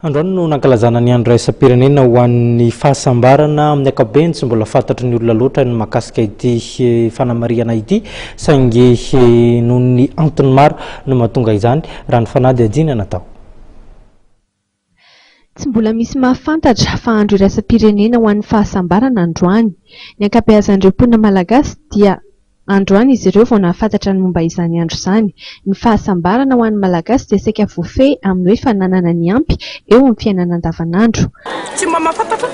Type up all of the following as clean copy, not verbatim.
Androany no nankalazana ny andro raisam-pirenena ho an'ny fahasambarana amin'ny ankapobeny tsy mbola fantatry ny olona loatra ny mahakasika ity fanamariana ity saingy noho ny antony maro no mahatonga izany raha ny fanady adiana natao. Tsy mbola misy mahafantatra fa andro raisam-pirenena ho an'ny fahasambarana androany. Ny ankabeazan'ireo mponina malagasy dia androany izy ireo vao nahafantatra ny momba izany andro izany. Ny fahasambarana ho an'ny malagasy dia saika voafehy amin'ny hoe fananana ny ampy eo amin'ny fiainana andavanandro. Tsy mba mahafantatra?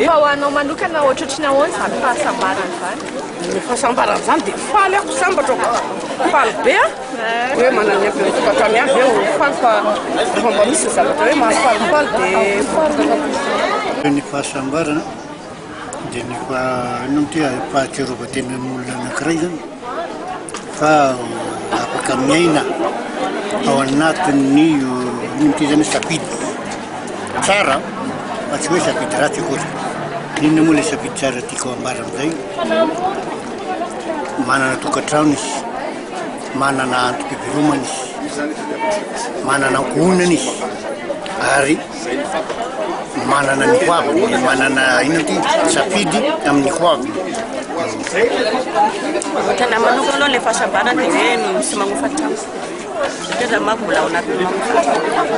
Fa ho anao manokana ohatrany ahoana izany fahasambarana izany? Ny fahasambarana izany dia faly ako sambatra faly be hoe manana ny ampy tokatra miavy eo faly fa rehefa mba misy zavatra hoe mahafalifaly dia faly. Ny fahasambarana dia ny fahatsiarovan-tenan'olona anankiray zany fa afaka miaina ao anatin'ny ty zany safidy tsara fa tsy hoe safidy ratsy akoatra. Inona moa ilay safidy tsara tiako ambara amin'izay? Manana tokantrano izy, manana antom-pivelomana izy, manana ankohonana izy, ary manana ny hoaviny, manana inona ty safidy amin'ny hoaviny. Tena manokana aloha ilay fahasambarana dia hoe misy magnofa-trano. Tena manko mbola ao anatin'ny magnofa-trano.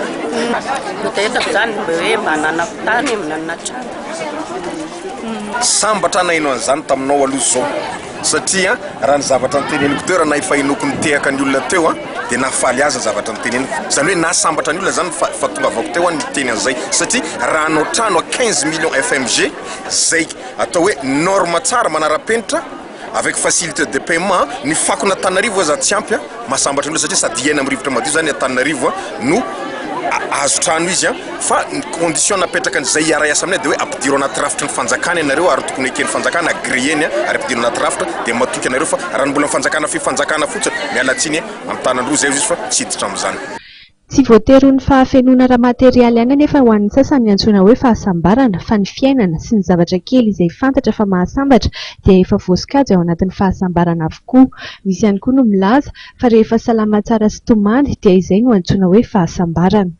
No dia hitako izany mba hoe mba hanana tany, manana trano. Sambatra naino an'izany taminao aloha zao satria raha ny zavatra nyteneniko teo raha na efa inoko nitehaka ny olona teo dia nafaly azy ny zavatra nyteneniko. Izany hoe nasambatra ny olona zany fa tonga avako teo ny teny an'izay satria raha anao trano 15 millions FMG zay atao hoe norme tsara manara-penitra avec facilité de paiement ny fakona Antananarivo aza tsy ampy mahasambatra ny olona satria sady iaina amin'ny rivotra madio zany Antananarivo no azo trano izy fa ny condition napetraka an'izay iara-iasa aminay dia hoe ampidiro anaty rafitry ny fanjakana ianareo ary tokony ekeny fanjakana agréeny ary ampidiro anaty rafitra dia matoky anareo fa raha ny mbola fanjakana fifanjakana fotsiny mialatsiny amin'ny tanandroa zay izy fa tsy hiditra amin'izany. Tsy voatery ho ny fahafenona ara-materialy ihany anefa ho an'ny sasany ny antsoina hoe fahasambarana fa ny fiainana sy ny zavatra kely izay fantatra fa mahasambatra dia efa voasokajy ao anatin'ny fahasambarana avokoa. Misy ihany koa no milaza fa rehefa salama tsara sy tomany dia izay no antsoina hoe fahasambarana.